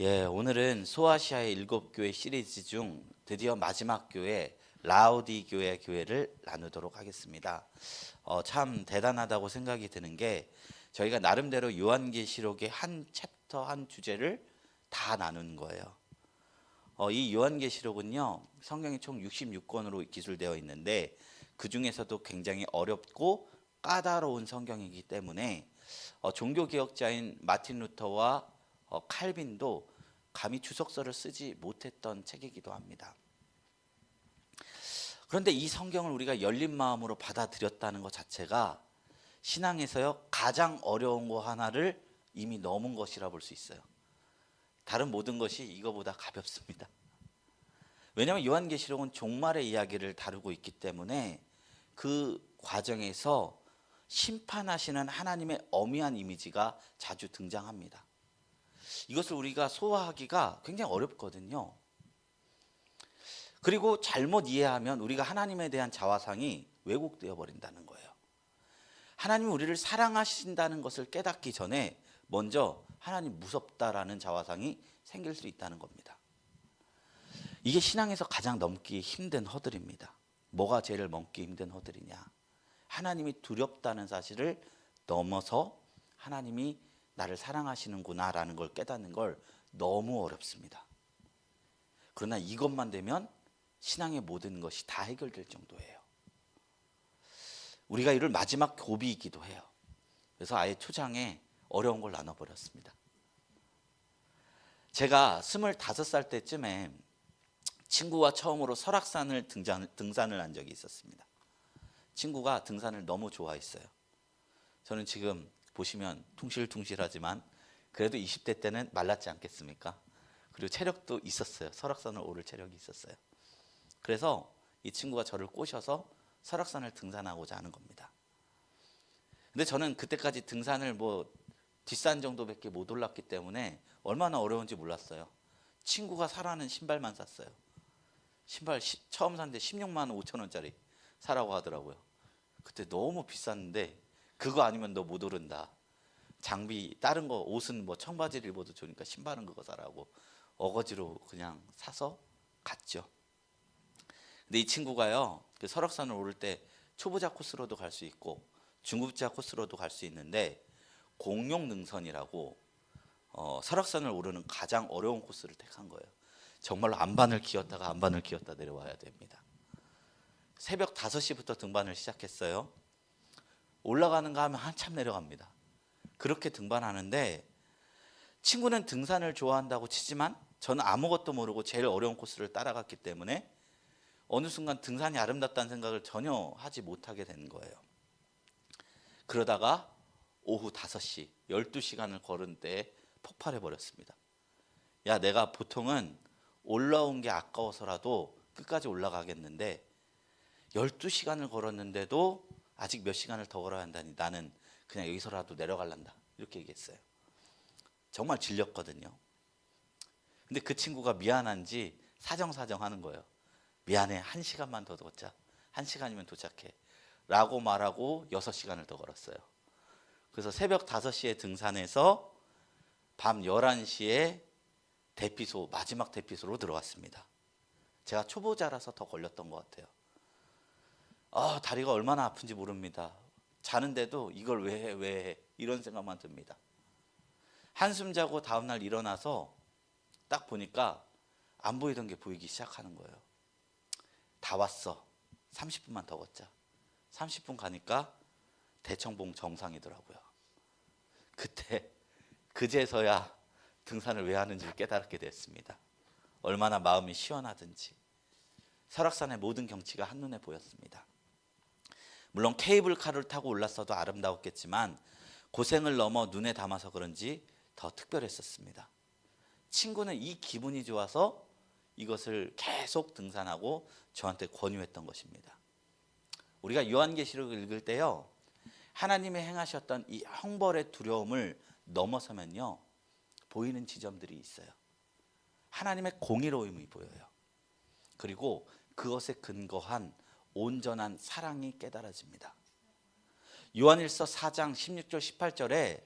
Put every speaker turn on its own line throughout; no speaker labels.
오늘은 소아시아의 7교회 시리즈 중 드디어 마지막 교회 라우디교회 교회를 나누도록 하겠습니다. 참 대단하다고 생각이 드는 게 저희가 나름대로 요한계시록의 한 챕터 한 주제를 다 나눈 거예요. 이 요한계시록은요, 성경이 총 66권으로 기술되어 있는데 그 중에서도 굉장히 어렵고 까다로운 성경이기 때문에 종교개혁자인 마틴 루터와 칼빈도 감히 주석서를 쓰지 못했던 책이기도 합니다. 그런데 이 성경을 우리가 열린 마음으로 받아들였다는 것 자체가 신앙에서요 가장 어려운 거 하나를 이미 넘은 것이라 볼 수 있어요. 다른 모든 것이 이거보다 가볍습니다. 왜냐하면 요한계시록은 종말의 이야기를 다루고 있기 때문에 그 과정에서 심판하시는 하나님의 엄미한 이미지가 자주 등장합니다. 이것을 우리가 소화하기가 굉장히 어렵거든요. 그리고 잘못 이해하면 우리가 하나님에 대한 자화상이 왜곡되어 버린다는 거예요. 하나님이 우리를 사랑하신다는 것을 깨닫기 전에 먼저 하나님 무섭다라는 자화상이 생길 수 있다는 겁니다. 이게 신앙에서 가장 넘기 힘든 허들입니다. 뭐가 제일 넘기 힘든 허들이냐? 하나님이 두렵다는 사실을 넘어서 하나님이 나를 사랑하시는구나 라는 걸 깨닫는 걸 너무 어렵습니다. 그러나 이것만 되면 신앙의 모든 것이 다 해결될 정도예요. 우리가 이를 마지막 고비이기도 해요. 그래서 아예 초장에 어려운 걸 나눠버렸습니다. 제가 25살 때쯤에 친구와 처음으로 설악산을 등산을 한 적이 있었습니다. 친구가 등산을 너무 좋아했어요. 저는 지금 보시면 퉁실퉁실하지만 그래도 20대 때는 말랐지 않겠습니까? 그리고 체력도 있었어요. 설악산을 오를 체력이 있었어요. 그래서 이 친구가 저를 꼬셔서 설악산을 등산하고자 하는 겁니다. 근데 저는 그때까지 등산을 뒷산 정도밖에 못 올랐기 때문에 얼마나 어려운지 몰랐어요. 친구가 사라는 신발만 샀어요. 신발 처음 샀는데 16만 5천 원짜리 사라고 하더라고요. 그때 너무 비쌌는데 그거 아니면 너 못 오른다. 장비 다른 거 옷은 청바지를 입어도 좋으니까 신발은 그거 사라고 어거지로 그냥 사서 갔죠. 근데 이 친구가요 그 설악산을 오를 때 초보자 코스로도 갈 수 있고 중급자 코스로도 갈 수 있는데 공룡능선이라고 설악산을 오르는 가장 어려운 코스를 택한 거예요. 정말로 안반을 기었다가 안반을 기었다 내려와야 됩니다. 새벽 5시부터 등반을 시작했어요. 올라가는가 하면 한참 내려갑니다. 그렇게 등반하는데 친구는 등산을 좋아한다고 치지만 저는 아무것도 모르고 제일 어려운 코스를 따라갔기 때문에 어느 순간 등산이 아름답다는 생각을 전혀 하지 못하게 된 거예요. 그러다가 오후 5시, 12시간을 걸은 때에 폭발해 버렸습니다. 야, 내가 보통은 올라온 게 아까워서라도 끝까지 올라가겠는데 12시간을 걸었는데도 아직 몇 시간을 더 걸어야 한다니 나는 그냥 여기서라도 내려갈란다 이렇게 얘기했어요. 정말 질렸거든요. 근데 그 친구가 미안한지 사정사정 하는 거예요. 미안해, 1시간만 더 걷자. 1시간이면 도착해 라고 말하고 6시간을 더 걸었어요. 그래서 새벽 5시에 등산해서 밤 11시에 마지막 대피소로 들어갔습니다. 제가 초보자라서 더 걸렸던 것 같아요. 다리가 얼마나 아픈지 모릅니다. 자는데도 이걸 왜 해 이런 생각만 듭니다. 한숨 자고 다음날 일어나서 딱 보니까 안 보이던 게 보이기 시작하는 거예요. 다 왔어. 30분만 더 걷자. 30분 가니까 대청봉 정상이더라고요. 그제서야 등산을 왜 하는지를 깨달게 됐습니다. 얼마나 마음이 시원하든지. 설악산의 모든 경치가 한눈에 보였습니다. 물론 케이블카를 타고 올랐어도 아름다웠겠지만 고생을 넘어 눈에 담아서 그런지 더 특별했었습니다. 친구는 이 기분이 좋아서 이것을 계속 등산하고 저한테 권유했던 것입니다. 우리가 요한계시록을 읽을 때요 하나님이 행하셨던 이 형벌의 두려움을 넘어서면요 보이는 지점들이 있어요. 하나님의 공의로움이 보여요. 그리고 그것에 근거한 온전한 사랑이 깨달아집니다. 요한일서 4장 16절 18절에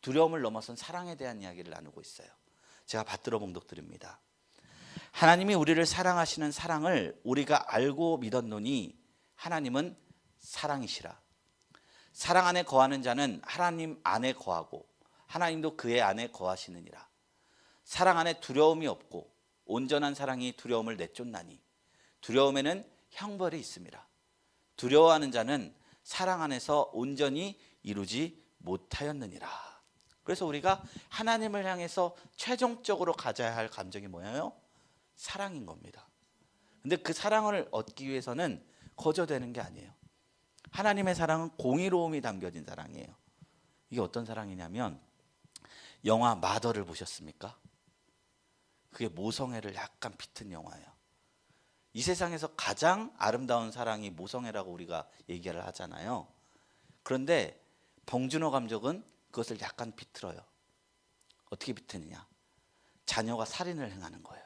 두려움을 넘어선 사랑에 대한 이야기를 나누고 있어요. 제가 받들어 봉독드립니다. 하나님이 우리를 사랑하시는 사랑을 우리가 알고 믿었노니 하나님은 사랑이시라. 사랑 안에 거하는 자는 하나님 안에 거하고 하나님도 그의 안에 거하시느니라. 사랑 안에 두려움이 없고 온전한 사랑이 두려움을 내쫓나니 두려움에는 형벌이 있음이라. 두려워하는 자는 사랑 안에서 온전히 이루지 못하였느니라. 그래서 우리가 하나님을 향해서 최종적으로 가져야 할 감정이 뭐예요? 사랑인 겁니다. 근데 그 사랑을 얻기 위해서는 거저되는 게 아니에요. 하나님의 사랑은 공의로움이 담겨진 사랑이에요. 이게 어떤 사랑이냐면 영화 마더를 보셨습니까? 그게 모성애를 약간 비튼 영화예요. 이 세상에서 가장 아름다운 사랑이 모성애라고 우리가 얘기를 하잖아요. 그런데 봉준호 감독은 그것을 약간 비틀어요. 어떻게 비트느냐? 자녀가 살인을 행하는 거예요.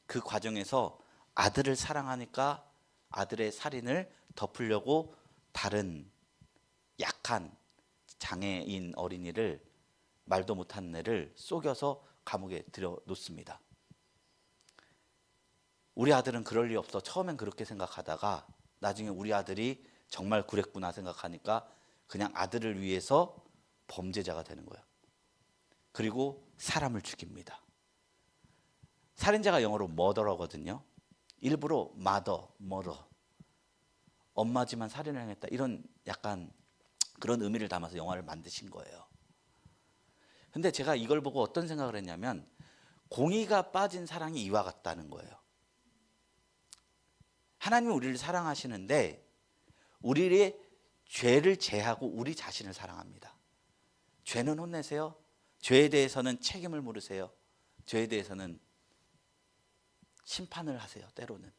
그 과정에서 아들을 사랑하니까 아들의 살인을 덮으려고 다른 약한 장애인 어린이를, 말도 못하는 애를 속여서 감옥에 들여놓습니다. 우리 아들은 그럴 리 없어. 처음엔 그렇게 생각하다가 나중에 우리 아들이 정말 그랬구나 생각하니까 그냥 아들을 위해서 범죄자가 되는 거예요. 그리고 사람을 죽입니다. 살인자가 영어로 머더러거든요. 일부러 머더, 엄마지만 살인을 행했다, 이런 약간 그런 의미를 담아서 영화를 만드신 거예요. 근데 제가 이걸 보고 어떤 생각을 했냐면 공의가 빠진 사랑이 이와 같다는 거예요. 하나님이 우리를 사랑하시는데 우리의 죄를 제하고 우리 자신을 사랑합니다. 죄는 혼내세요. 죄에 대해서는 책임을 물으세요. 죄에 대해서는 심판을 하세요. 때로는.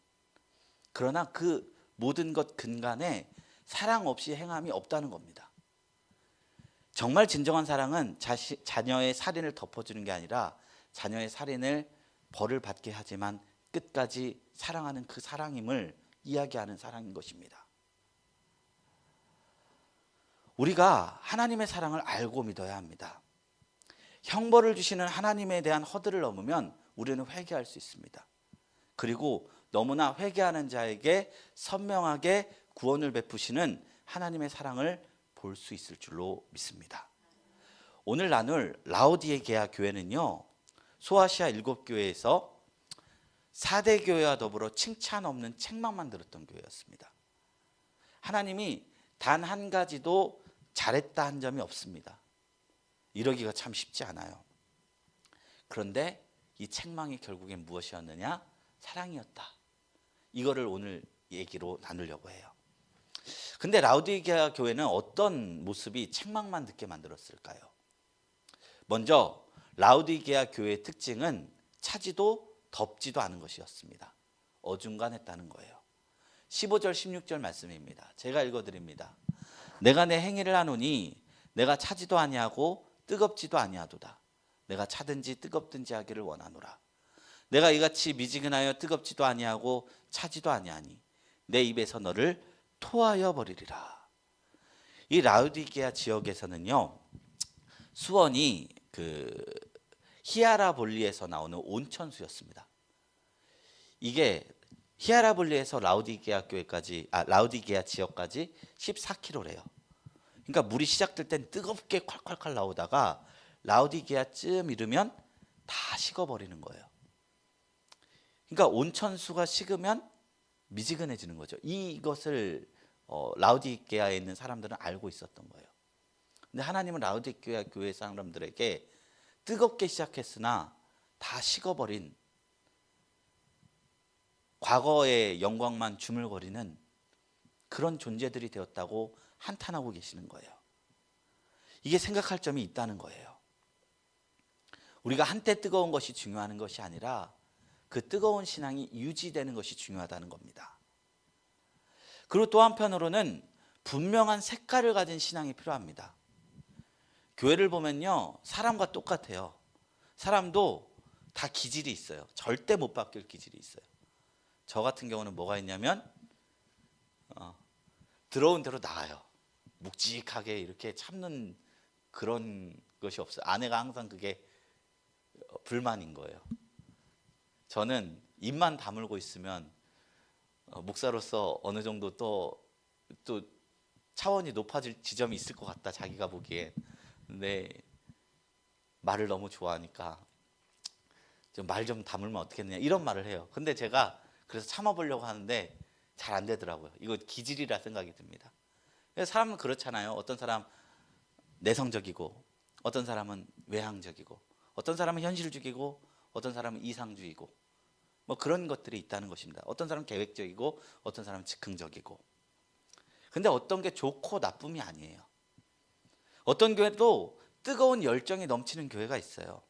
그러나 그 모든 것 근간에 사랑 없이 행함이 없다는 겁니다. 정말 진정한 사랑은 자녀의 살인을 덮어주는 게 아니라 자녀의 살인을 벌을 받게 하지만 끝까지 사랑하는 그 사랑임을 이야기하는 사랑인 것입니다. 우리가 하나님의 사랑을 알고 믿어야 합니다. 형벌을 주시는 하나님에 대한 허들을 넘으면 우리는 회개할 수 있습니다. 그리고 너무나 회개하는 자에게 선명하게 구원을 베푸시는 하나님의 사랑을 볼 수 있을 줄로 믿습니다. 오늘 나눌 라오디게아 교회는요, 소아시아 7교회에서 4대 교회와 더불어 칭찬 없는 책망만 들었던 교회였습니다. 하나님이 단 한 가지도 잘했다 한 점이 없습니다. 이러기가 참 쉽지 않아요. 그런데 이 책망이 결국엔 무엇이었느냐? 사랑이었다. 이거를 오늘 얘기로 나누려고 해요. 근데 라오디게아 교회는 어떤 모습이 책망만 듣게 만들었을까요? 먼저 라오디게아 교회의 특징은 차지도 덥지도 않은 것이었습니다. 어중간했다는 거예요. 15절 16절 말씀입니다. 제가 읽어드립니다. 내가 내 행위를 하노니 내가 차지도 아니하고 뜨겁지도 아니하도다. 내가 차든지 뜨겁든지 하기를 원하노라. 내가 이같이 미지근하여 뜨겁지도 아니하고 차지도 아니하니 내 입에서 너를 토하여 버리리라. 이 라오디게아 지역에서는요, 수원이 히아라볼리에서 나오는 온천수였습니다. 이게 히아라볼리에서 라오디게아 지역까지 14km래요. 그러니까 물이 시작될 땐 뜨겁게 콸콸콸 나오다가 라오디게아쯤 이르면 다 식어버리는 거예요. 그러니까 온천수가 식으면 미지근해지는 거죠. 이것을 라오디게아에 있는 사람들은 알고 있었던 거예요. 근데 하나님은 라오디게아 교회 사람들에게 뜨겁게 시작했으나 다 식어버린, 과거의 영광만 주물거리는 그런 존재들이 되었다고 한탄하고 계시는 거예요. 이게 생각할 점이 있다는 거예요. 우리가 한때 뜨거운 것이 중요한 것이 아니라 그 뜨거운 신앙이 유지되는 것이 중요하다는 겁니다. 그리고 또 한편으로는 분명한 색깔을 가진 신앙이 필요합니다. 교회를 보면요, 사람과 똑같아요. 사람도 다 기질이 있어요. 절대 못 바뀔 기질이 있어요. 저 같은 경우는 뭐가 있냐면 들어온 대로 나가요. 묵직하게 이렇게 참는 그런 것이 없어요. 아내가 항상 그게 불만인 거예요. 저는 입만 다물고 있으면 목사로서 어느 정도 또 차원이 높아질 지점이 있을 것 같다, 자기가 보기에. 근데 말을 너무 좋아하니까 말 좀 다물면 어떻겠냐 이런 말을 해요. 근데 제가 그래서 참아보려고 하는데 잘 안 되더라고요. 이거 기질이라 생각이 듭니다. 사람은 그렇잖아요. 어떤 사람 내성적이고, 어떤 사람은 외향적이고, 어떤 사람은 현실주의고, 어떤 사람은 이상주의고, 뭐 그런 것들이 있다는 것입니다. 어떤 사람은 계획적이고, 어떤 사람은 즉흥적이고. 근데 어떤 게 좋고 나쁨이 아니에요. 어떤 교회도 뜨거운 열정이 넘치는 교회가 있어요.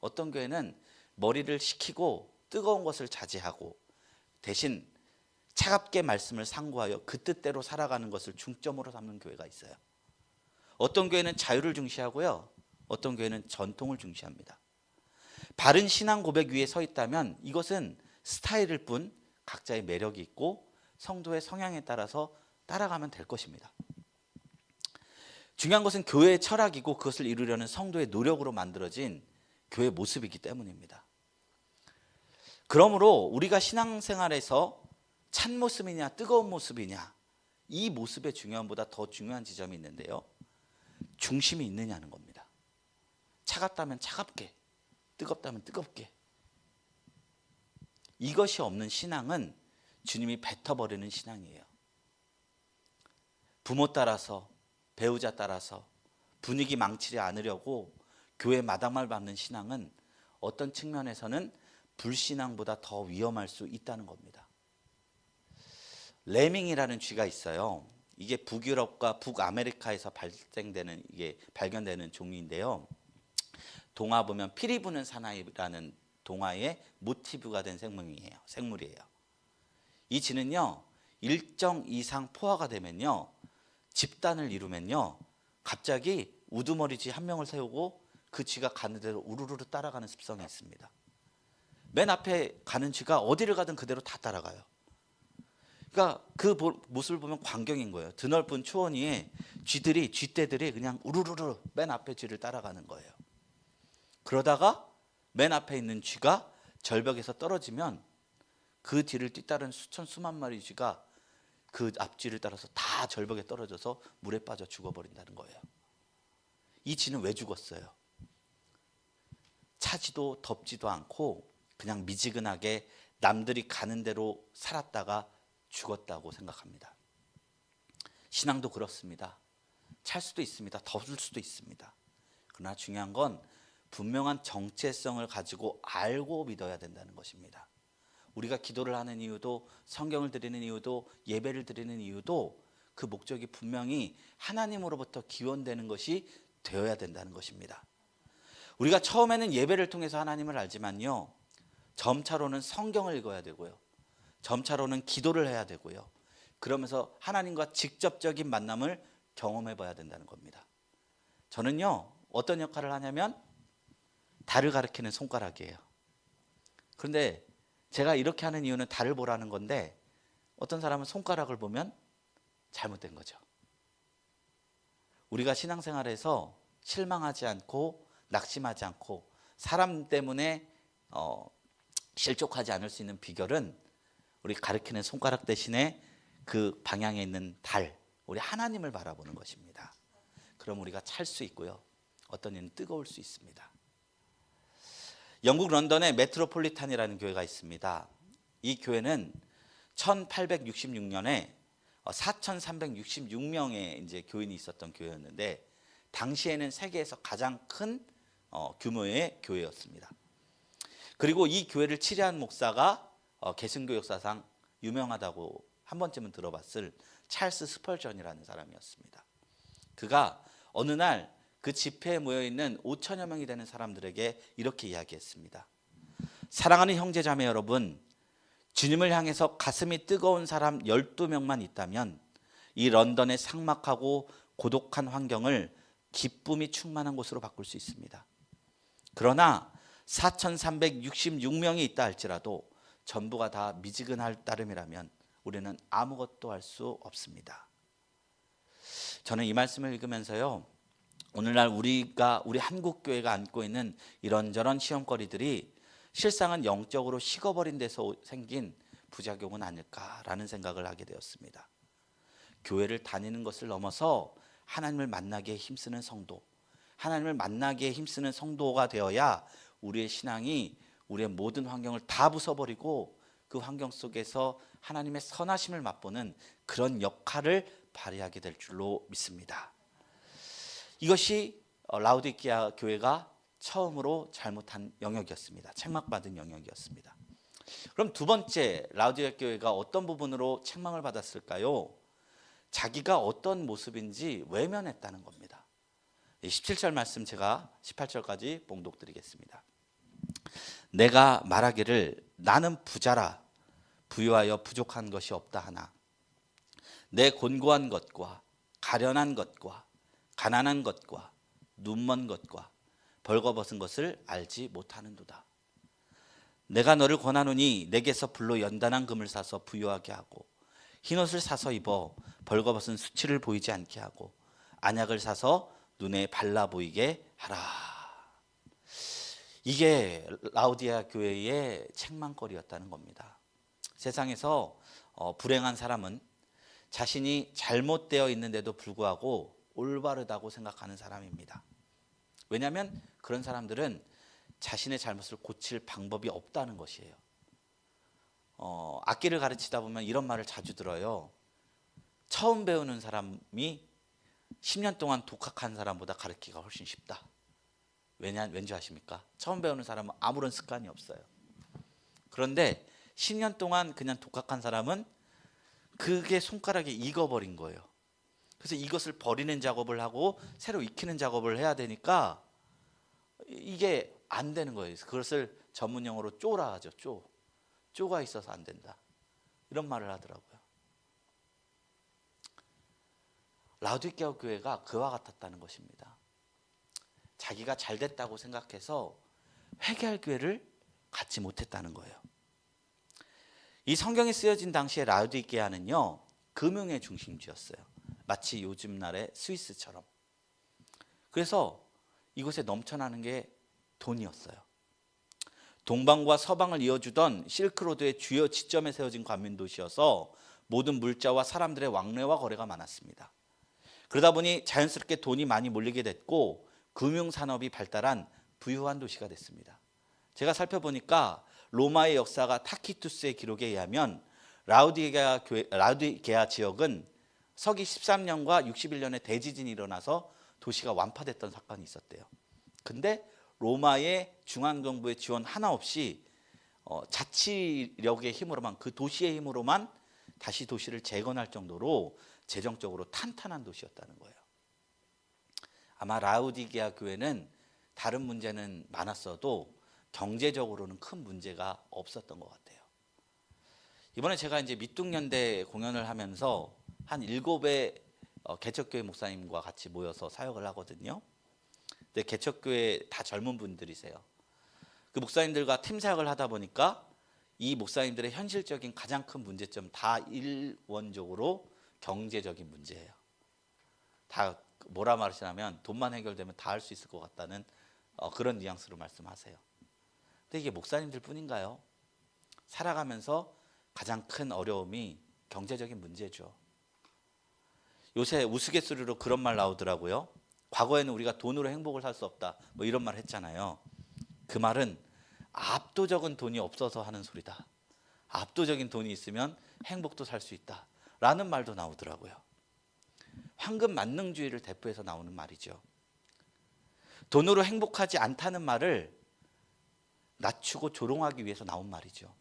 어떤 교회는 머리를 식히고 뜨거운 것을 자제하고 대신 차갑게 말씀을 상고하여 그 뜻대로 살아가는 것을 중점으로 삼는 교회가 있어요. 어떤 교회는 자유를 중시하고요, 어떤 교회는 전통을 중시합니다. 바른 신앙 고백 위에 서 있다면 이것은 스타일일 뿐 각자의 매력이 있고 성도의 성향에 따라서 따라가면 될 것입니다. 중요한 것은 교회의 철학이고 그것을 이루려는 성도의 노력으로 만들어진 교회 모습이기 때문입니다. 그러므로 우리가 신앙생활에서 찬 모습이냐 뜨거운 모습이냐, 이 모습의 중요함보다 더 중요한 지점이 있는데요, 중심이 있느냐는 겁니다. 차갑다면 차갑게, 뜨겁다면 뜨겁게. 이것이 없는 신앙은 주님이 뱉어버리는 신앙이에요. 부모 따라서, 배우자 따라서 분위기 망치지 않으려고 교회 마당말 밟는 신앙은 어떤 측면에서는 불신앙보다 더 위험할 수 있다는 겁니다. 레밍이라는 쥐가 있어요. 이게 북유럽과 북아메리카에서 발견되는 종류인데요. 동화 보면 피리 부는 사나이라는 동화의 모티브가 된 생물이에요. 이 쥐는요, 일정 이상 포화가 되면요, 집단을 이루면요, 갑자기 우두머리 쥐 한 명을 세우고 그 쥐가 가는 대로 우르르 따라가는 습성이 있습니다. 맨 앞에 가는 쥐가 어디를 가든 그대로 다 따라가요. 그러니까 그 모습을 보면 광경인 거예요. 드넓은 초원 위에 쥐떼들이 그냥 우르르르 맨 앞에 쥐를 따라가는 거예요. 그러다가 맨 앞에 있는 쥐가 절벽에서 떨어지면 그 뒤를 뒤따른 수만 마리 쥐가 그 앞쥐를 따라서 다 절벽에 떨어져서 물에 빠져 죽어버린다는 거예요. 이 쥐는 왜 죽었어요? 차지도 덥지도 않고 그냥 미지근하게 남들이 가는 대로 살았다가 죽었다고 생각합니다. 신앙도 그렇습니다. 찰 수도 있습니다. 덥을 수도 있습니다. 그러나 중요한 건 분명한 정체성을 가지고 알고 믿어야 된다는 것입니다. 우리가 기도를 하는 이유도, 성경을 드리는 이유도, 예배를 드리는 이유도 그 목적이 분명히 하나님으로부터 기원되는 것이 되어야 된다는 것입니다. 우리가 처음에는 예배를 통해서 하나님을 알지만요, 점차로는 성경을 읽어야 되고요, 점차로는 기도를 해야 되고요, 그러면서 하나님과 직접적인 만남을 경험해 봐야 된다는 겁니다. 저는요, 어떤 역할을 하냐면 달을 가리키는 손가락이에요. 그런데 제가 이렇게 하는 이유는 달을 보라는 건데, 어떤 사람은 손가락을 보면 잘못된 거죠. 우리가 신앙생활에서 실망하지 않고 낙심하지 않고 사람 때문에 실족하지 않을 수 있는 비결은 우리 가리키는 손가락 대신에 그 방향에 있는 달, 우리 하나님을 바라보는 것입니다. 그럼 우리가 찰 수 있고요, 어떤 이는 뜨거울 수 있습니다. 영국 런던에 메트로폴리탄이라는 교회가 있습니다. 이 교회는 1866년에 4,366명의 이제 교인이 있었던 교회였는데, 당시에는 세계에서 가장 큰 규모의 교회였습니다. 그리고 이 교회를 치리한 목사가 개신교 역사상 유명하다고 한 번쯤은 들어봤을 찰스 스펄전이라는 사람이었습니다. 그가 어느 날 그 집회에 모여있는 5천여 명이 되는 사람들에게 이렇게 이야기했습니다. 사랑하는 형제자매 여러분, 주님을 향해서 가슴이 뜨거운 사람 12명만 있다면 이 런던의 삭막하고 고독한 환경을 기쁨이 충만한 곳으로 바꿀 수 있습니다. 그러나 4,366명이 있다 할지라도 전부가 다 미지근할 따름이라면 우리는 아무것도 할 수 없습니다. 저는 이 말씀을 읽으면서요, 오늘날 우리 한국 교회가 안고 있는 이런저런 시험거리들이 실상은 영적으로 식어버린 데서 생긴 부작용은 아닐까라는 생각을 하게 되었습니다. 교회를 다니는 것을 넘어서 하나님을 만나기에 힘쓰는 성도, 하나님을 만나기에 힘쓰는 성도가 되어야 우리의 신앙이 우리의 모든 환경을 다 부숴버리고 그 환경 속에서 하나님의 선하심을 맛보는 그런 역할을 발휘하게 될 줄로 믿습니다. 이것이 라우디게아 교회가 처음으로 잘못한 영역이었습니다. 책망받은 영역이었습니다. 그럼 두 번째, 라우디게아 교회가 어떤 부분으로 책망을 받았을까요? 자기가 어떤 모습인지 외면했다는 겁니다. 17절 말씀 제가 18절까지 봉독드리겠습니다. 내가 말하기를 나는 부자라 부유하여 부족한 것이 없다 하나 내 곤고한 것과 가련한 것과 가난한 것과 눈먼 것과 벌거벗은 것을 알지 못하는도다. 내가 너를 권하노니 내게서 불로 연단한 금을 사서 부유하게 하고 흰옷을 사서 입어 벌거벗은 수치를 보이지 않게 하고 안약을 사서 눈에 발라 보이게 하라. 이게 라우디게아 교회의 책망거리였다는 겁니다. 세상에서 불행한 사람은 자신이 잘못되어 있는데도 불구하고 올바르다고 생각하는 사람입니다. 왜냐하면 그런 사람들은 자신의 잘못을 고칠 방법이 없다는 것이에요. 악기를 가르치다 보면 이런 말을 자주 들어요. 처음 배우는 사람이 10년 동안 독학한 사람보다 가르치기가 훨씬 쉽다. 왠지 아십니까? 처음 배우는 사람은 아무런 습관이 없어요. 그런데 10년 동안 그냥 독학한 사람은 그게 손가락에 익어버린 거예요. 그래서 이것을 버리는 작업을 하고 새로 익히는 작업을 해야 되니까 이게 안 되는 거예요. 그것을 전문 용어로 쪼라 하죠. 쪼가 있어서 안 된다. 이런 말을 하더라고요. 라우디게아 교회가 그와 같았다는 것입니다. 자기가 잘 됐다고 생각해서 회개할 기회를 갖지 못했다는 거예요. 이 성경이 쓰여진 당시에 라우디게아는요, 금융의 중심지였어요. 마치 요즘 날의 스위스처럼. 그래서 이곳에 넘쳐나는 게 돈이었어요. 동방과 서방을 이어주던 실크로드의 주요 지점에 세워진 관민도시여서 모든 물자와 사람들의 왕래와 거래가 많았습니다. 그러다 보니 자연스럽게 돈이 많이 몰리게 됐고 금융산업이 발달한 부유한 도시가 됐습니다. 제가 살펴보니까 로마의 역사가 타키투스의 기록에 의하면 라우디게아 지역은 서기 13년과 61년에 대지진이 일어나서 도시가 완파됐던 사건이 있었대요. 근데 로마의 중앙정부의 지원 하나 없이 자치력의 힘으로만, 그 도시의 힘으로만 다시 도시를 재건할 정도로 재정적으로 탄탄한 도시였다는 거예요. 아마 라우디게아 교회는 다른 문제는 많았어도 경제적으로는 큰 문제가 없었던 것 같아요. 이번에 제가 이제 밑둥연대 공연을 하면서 한 7의 개척교회 목사님과 같이 모여서 사역을 하거든요. 근데 개척교회 다 젊은 분들이세요. 그 목사님들과 팀 사역을 하다 보니까 이 목사님들의 현실적인 가장 큰 문제점 다 일원적으로 경제적인 문제예요. 다 뭐라 말하시냐면 돈만 해결되면 다 할 수 있을 것 같다는 그런 뉘앙스로 말씀하세요. 근데 이게 목사님들 뿐인가요? 살아가면서 가장 큰 어려움이 경제적인 문제죠. 요새 우스갯소리로 그런 말 나오더라고요. 과거에는 우리가 돈으로 행복을 살 수 없다, 뭐 이런 말 했잖아요. 그 말은 압도적인 돈이 없어서 하는 소리다. 압도적인 돈이 있으면 행복도 살 수 있다 라는 말도 나오더라고요. 황금 만능주의를 대표해서 나오는 말이죠. 돈으로 행복하지 않다는 말을 낮추고 조롱하기 위해서 나온 말이죠.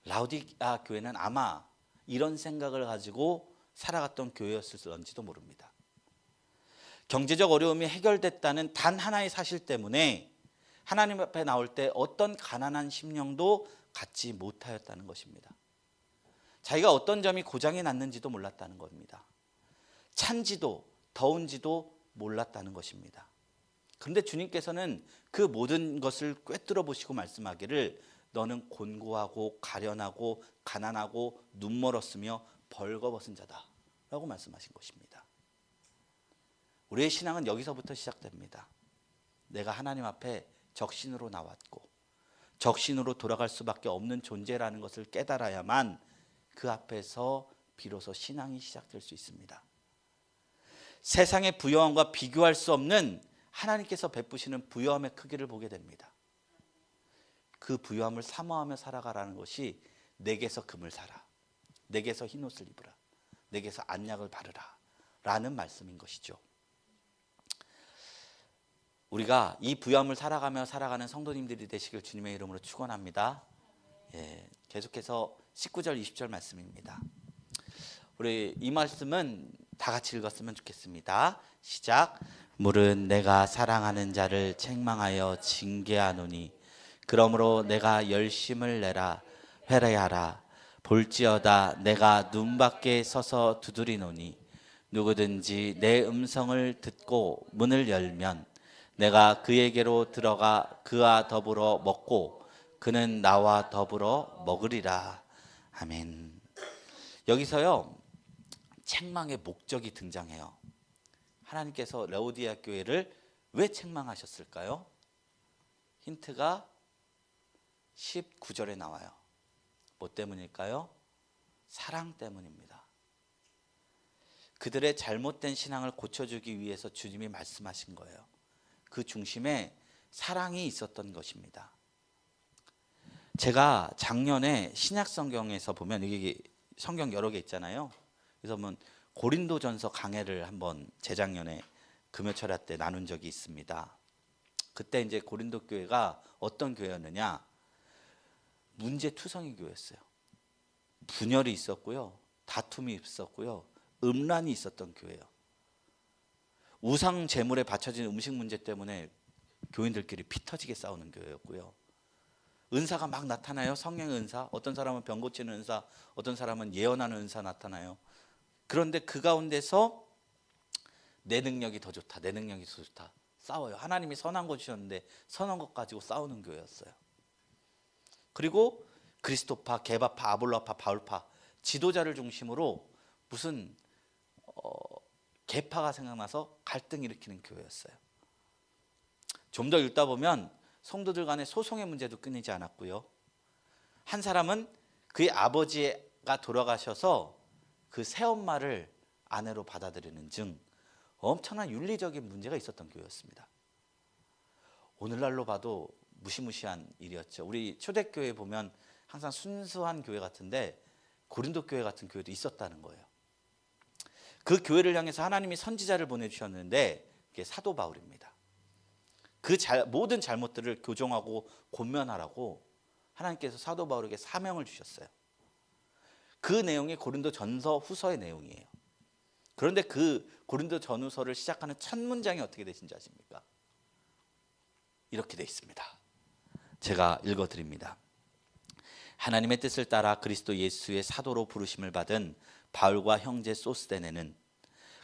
라우디게아 교회는 아마 이런 생각을 가지고 살아갔던 교회였을런지도 모릅니다. 경제적 어려움이 해결됐다는 단 하나의 사실 때문에 하나님 앞에 나올 때 어떤 가난한 심령도 갖지 못하였다는 것입니다. 자기가 어떤 점이 고장이 났는지도 몰랐다는 겁니다. 찬지도 더운지도 몰랐다는 것입니다. 그런데 주님께서는 그 모든 것을 꿰뚫어 보시고 말씀하기를 너는 곤고하고 가련하고 가난하고 눈멀었으며 벌거벗은 자다 라고 말씀하신 것입니다. 우리의 신앙은 여기서부터 시작됩니다. 내가 하나님 앞에 적신으로 나왔고 적신으로 돌아갈 수밖에 없는 존재라는 것을 깨달아야만 그 앞에서 비로소 신앙이 시작될 수 있습니다. 세상의 부요함과 비교할 수 없는 하나님께서 베푸시는 부요함의 크기를 보게 됩니다. 그 부요함을 사모하며 살아가라는 것이 내게서 금을 사라, 내게서 흰옷을 입으라, 내게서 안약을 바르라 라는 말씀인 것이죠. 우리가 이 부요함을 살아가며 살아가는 성도님들이 되시길 주님의 이름으로 축원합니다. 계속해서 19절 20절 말씀입니다. 우리 이 말씀은 다 같이 읽었으면 좋겠습니다. 시작. 물은 내가 사랑하는 자를 책망하여 징계하노니 그러므로 내가 열심을 내라 회개하라. 볼지어다 내가 눈 밖에 서서 두드리노니 누구든지 내 음성을 듣고 문을 열면 내가 그에게로 들어가 그와 더불어 먹고 그는 나와 더불어 먹으리라. 아멘. 여기서요 책망의 목적이 등장해요. 하나님께서 라오디게아 교회를 왜 책망하셨을까요? 힌트가 19절에 나와요. 뭐 때문일까요? 사랑 때문입니다. 그들의 잘못된 신앙을 고쳐주기 위해서 주님이 말씀하신 거예요. 그 중심에 사랑이 있었던 것입니다. 제가 작년에 신약 성경에서 보면 여기 성경 여러 개 있잖아요. 그래서 한번 고린도전서 강해를 한번 재작년에 금요철야 때 나눈 적이 있습니다. 그때 이제 고린도 교회가 어떤 교회였느냐? 문제투성이 교회였어요. 분열이 있었고요, 다툼이 있었고요, 음란이 있었던 교회예요. 우상 제물에 바쳐진 음식 문제 때문에 교인들끼리 피 터지게 싸우는 교회였고요. 은사가 막 나타나요. 성령의 은사, 어떤 사람은 병 고치는 은사, 어떤 사람은 예언하는 은사 나타나요. 그런데 그 가운데서 내 능력이 더 좋다, 내 능력이 더 좋다 싸워요. 하나님이 선한 것 주셨는데 선한 것 가지고 싸우는 교회였어요. 그리고 그리스도파, 게바파, 아볼로파, 바울파 지도자를 중심으로 무슨 계파가 생각나서 갈등 일으키는 교회였어요. 좀 더 읽다 보면 성도들 간의 소송의 문제도 끊이지 않았고요. 한 사람은 그의 아버지가 돌아가셔서 그 새엄마를 아내로 받아들이는 등 엄청난 윤리적인 문제가 있었던 교회였습니다. 오늘날로 봐도 무시무시한 일이었죠. 우리 초대교회 보면 항상 순수한 교회 같은데 고린도 교회 같은 교회도 있었다는 거예요. 그 교회를 향해서 하나님이 선지자를 보내주셨는데 그게 사도 바울입니다. 그 모든 잘못들을 교정하고 권면하라고 하나님께서 사도 바울에게 사명을 주셨어요. 그 내용이 고린도 전서 후서의 내용이에요. 그런데 그 고린도 전후서를 시작하는 첫 문장이 어떻게 되신지 아십니까? 이렇게 되어 있습니다. 제가 읽어드립니다. 하나님의 뜻을 따라 그리스도 예수의 사도로 부르심을 받은 바울과 형제 소스데네는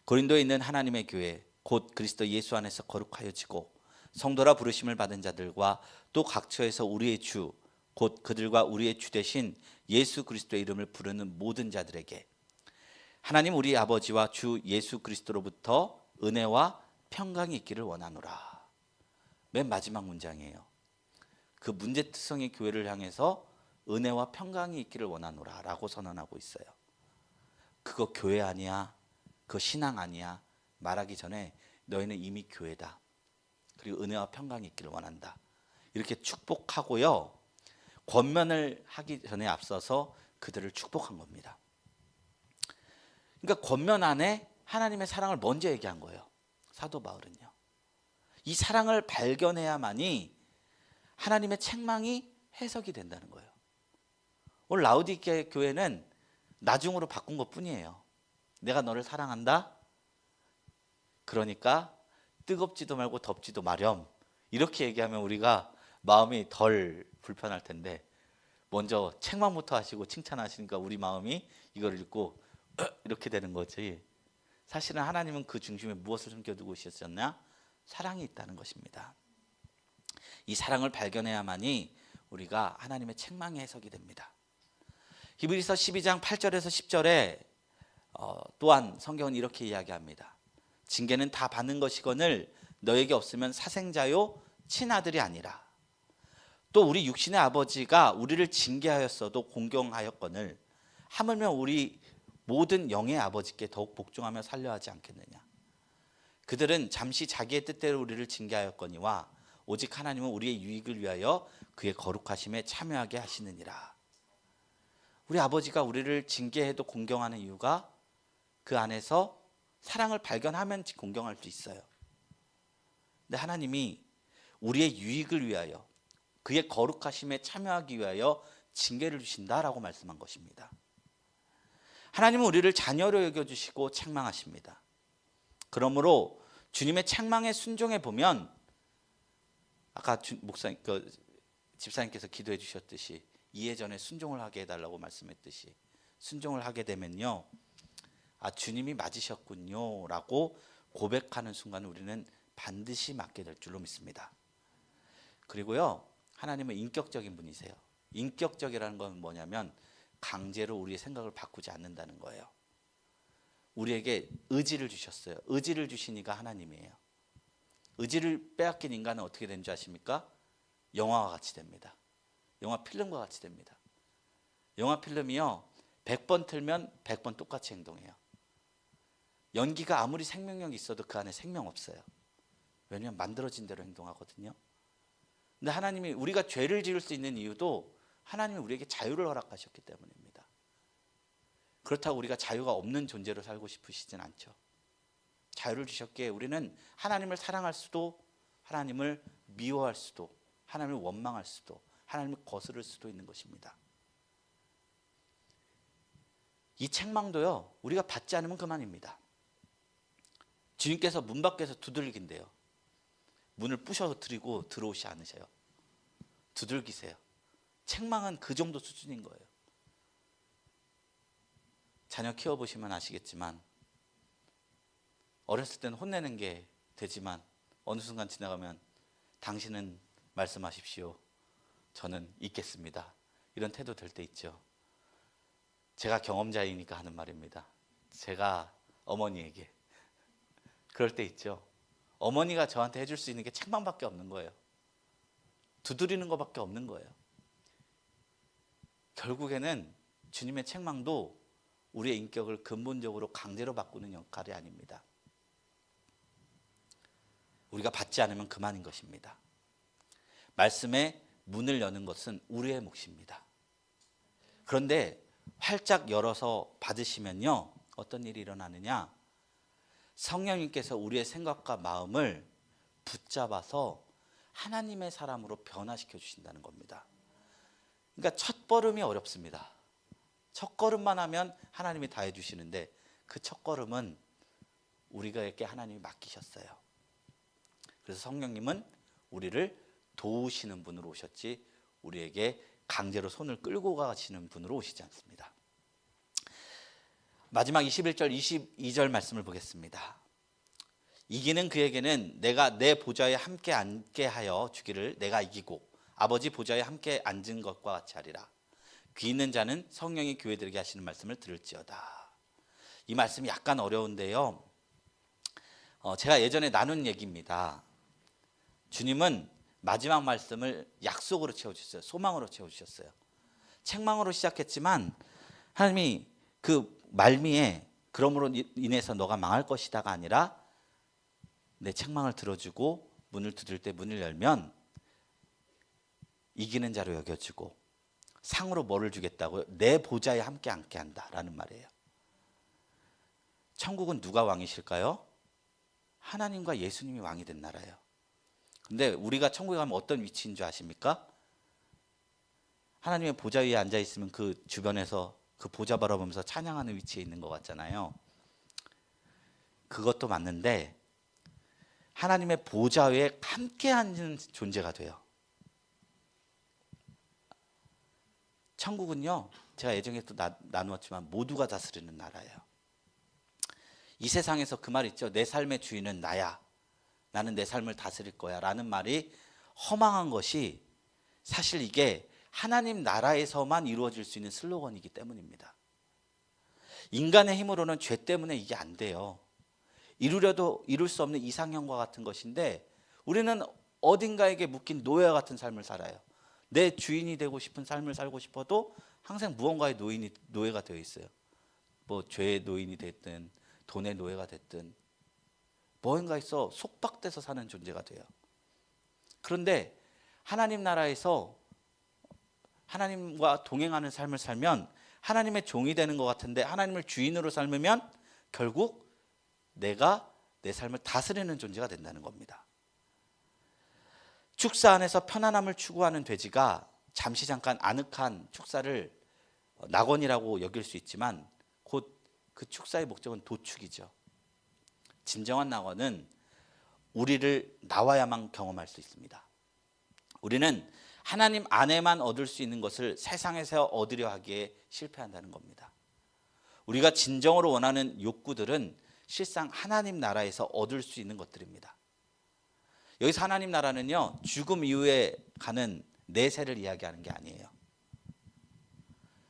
고린도에 있는 하나님의 교회 곧 그리스도 예수 안에서 거룩하여지고 성도라 부르심을 받은 자들과 또 각처에서 우리의 주 곧 그들과 우리의 주 되신 예수 그리스도의 이름을 부르는 모든 자들에게 하나님 우리 아버지와 주 예수 그리스도로부터 은혜와 평강이 있기를 원하노라. 맨 마지막 문장이에요. 그 문제투성이 교회를 향해서 은혜와 평강이 있기를 원하노라 라고 선언하고 있어요. 그거 교회 아니야, 그거 신앙 아니야 말하기 전에 너희는 이미 교회다. 그리고 은혜와 평강이 있기를 원한다. 이렇게 축복하고요, 권면을 하기 전에 앞서서 그들을 축복한 겁니다. 그러니까 권면 안에 하나님의 사랑을 먼저 얘기한 거예요. 사도 바울은요. 이 사랑을 발견해야만이 하나님의 책망이 해석이 된다는 거예요. 오늘 라오디게아 교회는 나중으로 바꾼 것뿐이에요. 내가 너를 사랑한다. 그러니까 뜨겁지도 말고 덥지도 마렴. 이렇게 얘기하면 우리가 마음이 덜 불편할 텐데 먼저 책망부터 하시고 칭찬하시니까 우리 마음이 이걸 읽고 이렇게 되는 거지. 사실은 하나님은 그 중심에 무엇을 숨겨두고 있었냐? 사랑이 있다는 것입니다. 이 사랑을 발견해야만이 우리가 하나님의 책망의 해석이 됩니다. 히브리서 12장 8절에서 10절에 또한 성경은 이렇게 이야기합니다. 징계는 다 받는 것이거늘 너에게 없으면 사생자요 친아들이 아니라. 또 우리 육신의 아버지가 우리를 징계하였어도 공경하였거늘 하물며 우리 모든 영의 아버지께 더욱 복종하며 살려 하지 않겠느냐. 그들은 잠시 자기의 뜻대로 우리를 징계하였거니와 오직 하나님은 우리의 유익을 위하여 그의 거룩하심에 참여하게 하시느니라. 우리 아버지가 우리를 징계해도 공경하는 이유가 그 안에서 사랑을 발견하면 공경할 수 있어요. 근데 하나님이 우리의 유익을 위하여 그의 거룩하심에 참여하기 위하여 징계를 주신다라고 말씀한 것입니다. 하나님은 우리를 자녀로 여겨주시고 책망하십니다. 그러므로 주님의 책망에 순종해 보면 아까 집사님께서 기도해 주셨듯이 이해 전에 순종을 하게 해달라고 말씀했듯이 순종을 하게 되면요, 아 주님이 맞으셨군요 라고 고백하는 순간 우리는 반드시 맞게 될 줄로 믿습니다. 그리고요, 하나님은 인격적인 분이세요. 인격적이라는 건 뭐냐면 강제로 우리의 생각을 바꾸지 않는다는 거예요. 우리에게 의지를 주셨어요. 의지를 주신 이가 하나님이에요. 의지를 빼앗긴 인간은 어떻게 되는 줄 아십니까? 영화와 같이 됩니다. 영화 필름과 같이 됩니다. 영화 필름이요 100번 틀면 100번 똑같이 행동해요. 연기가 아무리 생명력이 있어도 그 안에 생명 없어요. 왜냐하면 만들어진 대로 행동하거든요. 근데 하나님이 우리가 죄를 지을 수 있는 이유도 하나님이 우리에게 자유를 허락하셨기 때문입니다. 그렇다고 우리가 자유가 없는 존재로 살고 싶으시진 않죠. 자유를 주셨기에 우리는 하나님을 사랑할 수도 하나님을 미워할 수도 하나님을 원망할 수도 하나님을 거스를 수도 있는 것입니다. 이 책망도요 우리가 받지 않으면 그만입니다. 주님께서 문 밖에서 두들긴대요. 문을 부셔뜨리고 들어오시 않으셔요. 두들기세요. 책망은 그 정도 수준인 거예요. 자녀 키워보시면 아시겠지만 어렸을 때는 혼내는 게 되지만 어느 순간 지나가면 당신은 말씀하십시오. 저는 있겠습니다. 이런 태도 될 때 있죠. 제가 경험자이니까 하는 말입니다. 제가 어머니에게 그럴 때 있죠. 어머니가 저한테 해줄 수 있는 게 책망밖에 없는 거예요. 두드리는 것밖에 없는 거예요. 결국에는 주님의 책망도 우리의 인격을 근본적으로 강제로 바꾸는 역할이 아닙니다. 우리가 받지 않으면 그만인 것입니다. 말씀에 문을 여는 것은 우리의 몫입니다. 그런데 활짝 열어서 받으시면요 어떤 일이 일어나느냐, 성령님께서 우리의 생각과 마음을 붙잡아서 하나님의 사람으로 변화시켜 주신다는 겁니다. 그러니까 첫 걸음이 어렵습니다. 첫 걸음만 하면 하나님이 다 해주시는데 그 첫 걸음은 우리에게 하나님이 맡기셨어요. 그래서 성령님은 우리를 도우시는 분으로 오셨지 우리에게 강제로 손을 끌고 가시는 분으로 오시지 않습니다. 마지막 21절 22절 말씀을 보겠습니다. 이기는 그에게는 내가 내 보좌에 함께 앉게 하여 주기를 내가 이기고 아버지 보좌에 함께 앉은 것과 같이 하리라. 귀 있는 자는 성령이 교회들에게 하시는 말씀을 들을지어다. 이 말씀이 약간 어려운데요, 제가 예전에 나눈 얘기입니다. 주님은 마지막 말씀을 약속으로 채워주셨어요. 소망으로 채워주셨어요. 책망으로 시작했지만 하나님이 그 말미에 그러므로 인해서 너가 망할 것이다가 아니라 내 책망을 들어주고 문을 두들 때 문을 열면 이기는 자로 여겨주고 상으로 뭐를 주겠다고요? 내 보좌에 함께 앉게 한다라는 말이에요. 천국은 누가 왕이실까요? 하나님과 예수님이 왕이 된 나라예요. 근데 우리가 천국에 가면 어떤 위치인 줄 아십니까? 하나님의 보좌 위에 앉아 있으면 그 주변에서 그 보좌 바라보면서 찬양하는 위치에 있는 것 같잖아요. 그것도 맞는데 하나님의 보좌 위에 함께 앉는 존재가 돼요. 천국은요, 제가 예전에 또 나누었지만 모두가 다스리는 나라예요. 이 세상에서 그 말 있죠. 내 삶의 주인은 나야. 나는 내 삶을 다스릴 거야 라는 말이 허망한 것이 사실 이게 하나님 나라에서만 이루어질 수 있는 슬로건이기 때문입니다. 인간의 힘으로는 죄 때문에 이게 안 돼요. 이루려도 이룰 수 없는 이상형과 같은 것인데 우리는 어딘가에게 묶인 노예와 같은 삶을 살아요. 내 주인이 되고 싶은 삶을 살고 싶어도 항상 무언가의 노예가 되어 있어요. 뭐 죄의 노인이 됐든 돈의 노예가 됐든 뭔가에서 속박돼서 사는 존재가 돼요. 그런데 하나님 나라에서 하나님과 동행하는 삶을 살면 하나님의 종이 되는 것 같은데 하나님을 주인으로 삶으면 결국 내가 내 삶을 다스리는 존재가 된다는 겁니다. 축사 안에서 편안함을 추구하는 돼지가 잠시 잠깐 아늑한 축사를 낙원이라고 여길 수 있지만 곧 그 축사의 목적은 도축이죠. 진정한 낙원은 우리를 나와야만 경험할 수 있습니다. 우리는 하나님 안에만 얻을 수 있는 것을 세상에서 얻으려 하기에 실패한다는 겁니다. 우리가 진정으로 원하는 욕구들은 실상 하나님 나라에서 얻을 수 있는 것들입니다. 여기서 하나님 나라는요, 죽음 이후에 가는 내세를 이야기하는 게 아니에요.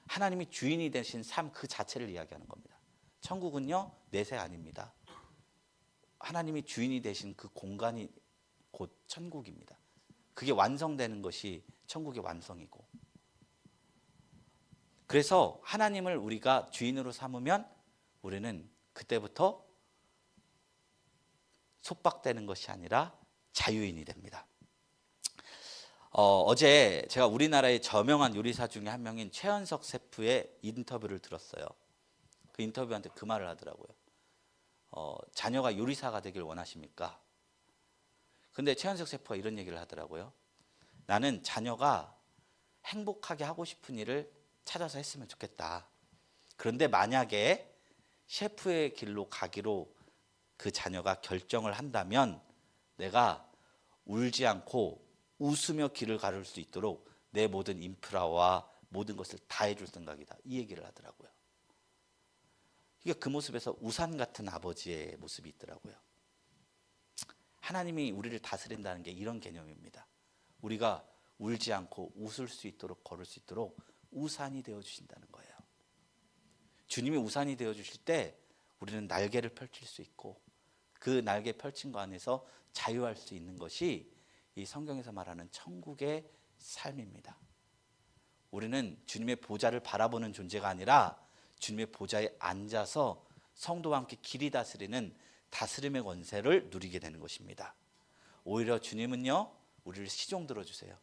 하나님이 주인이 되신 삶 그 자체를 이야기하는 겁니다. 천국은요, 내세 아닙니다. 하나님이 주인이 되신 그 공간이 곧 천국입니다. 그게 완성되는 것이 천국의 완성이고, 그래서 하나님을 우리가 주인으로 삼으면 우리는 그때부터 속박되는 것이 아니라 자유인이 됩니다. 어제 제가 우리나라의 저명한 요리사 중에 한 명인 최현석 셰프의 인터뷰를 들었어요. 그 인터뷰한테 그 말을 하더라고요. 자녀가 요리사가 되길 원하십니까? 근데 최현석 셰프가 이런 얘기를 하더라고요. 나는 자녀가 행복하게 하고 싶은 일을 찾아서 했으면 좋겠다. 그런데 만약에 셰프의 길로 가기로 그 자녀가 결정을 한다면 내가 울지 않고 웃으며 길을 가를 수 있도록 내 모든 인프라와 모든 것을 다 해줄 생각이다. 이 얘기를 하더라고요. 이게 그 모습에서 우산 같은 아버지의 모습이 있더라고요. 하나님이 우리를 다스린다는 게 이런 개념입니다. 우리가 울지 않고 웃을 수 있도록 걸을 수 있도록 우산이 되어주신다는 거예요. 주님이 우산이 되어주실 때 우리는 날개를 펼칠 수 있고 그 날개 펼친 거 안에서 자유할 수 있는 것이 이 성경에서 말하는 천국의 삶입니다. 우리는 주님의 보좌를 바라보는 존재가 아니라 주님의 보좌에 앉아서 성도와 함께 길이 다스리는 다스림의 권세를 누리게 되는 것입니다. 오히려 주님은요, 우리를 시종 들어주세요.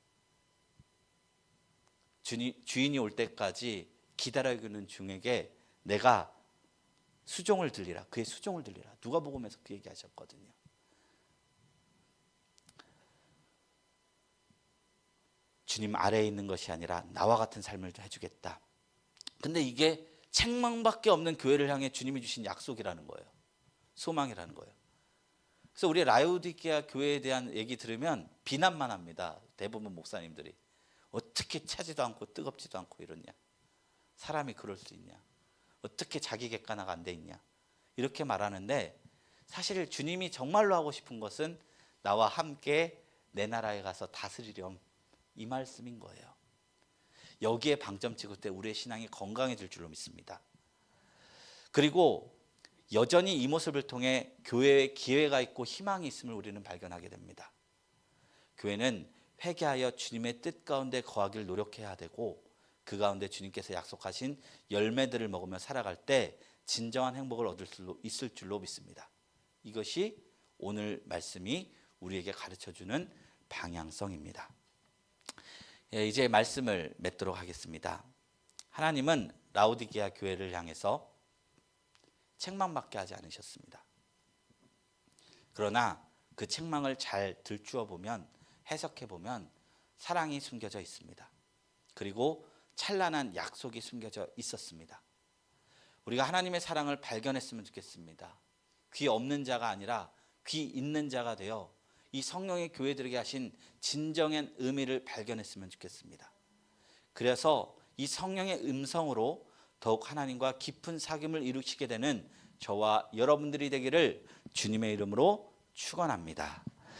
주인이 올 때까지 기다리는 중에게 내가 수종을 들리라. 그의 수종을 들리라. 누가복음에서 그 얘기하셨거든요. 주님 아래에 있는 것이 아니라 나와 같은 삶을 해주겠다. 근데 이게 책망밖에 없는 교회를 향해 주님이 주신 약속이라는 거예요. 소망이라는 거예요. 그래서 우리 라우디게아 교회에 대한 얘기 들으면 비난만 합니다. 대부분 목사님들이. 어떻게 차지도 않고 뜨겁지도 않고 이러냐. 사람이 그럴 수 있냐. 어떻게 자기 객관화가 안 돼 있냐. 이렇게 말하는데 사실 주님이 정말로 하고 싶은 것은 나와 함께 내 나라에 가서 다스리렴. 이 말씀인 거예요. 여기에 방점 찍을 때 우리의 신앙이 건강해질 줄로 믿습니다. 그리고 여전히 이 모습을 통해 교회에 기회가 있고 희망이 있음을 우리는 발견하게 됩니다. 교회는 회개하여 주님의 뜻 가운데 거하길 노력해야 되고 그 가운데 주님께서 약속하신 열매들을 먹으며 살아갈 때 진정한 행복을 얻을 수 있을 줄로 믿습니다. 이것이 오늘 말씀이 우리에게 가르쳐주는 방향성입니다. 이제 말씀을 맺도록 하겠습니다. 하나님은 라우디게아 교회를 향해서 책망밖에 하지 않으셨습니다. 그러나 그 책망을 잘 들추어 보면, 해석해 보면 사랑이 숨겨져 있습니다. 그리고 찬란한 약속이 숨겨져 있었습니다. 우리가 하나님의 사랑을 발견했으면 좋겠습니다. 귀 없는 자가 아니라 귀 있는 자가 되어 이 성령의 교회들에게 하신 진정한 의미를 발견했으면 좋겠습니다. 그래서 이 성령의 음성으로 더욱 하나님과 깊은 사귐을 이루시게 되는 저와 여러분들이 되기를 주님의 이름으로 축원합니다.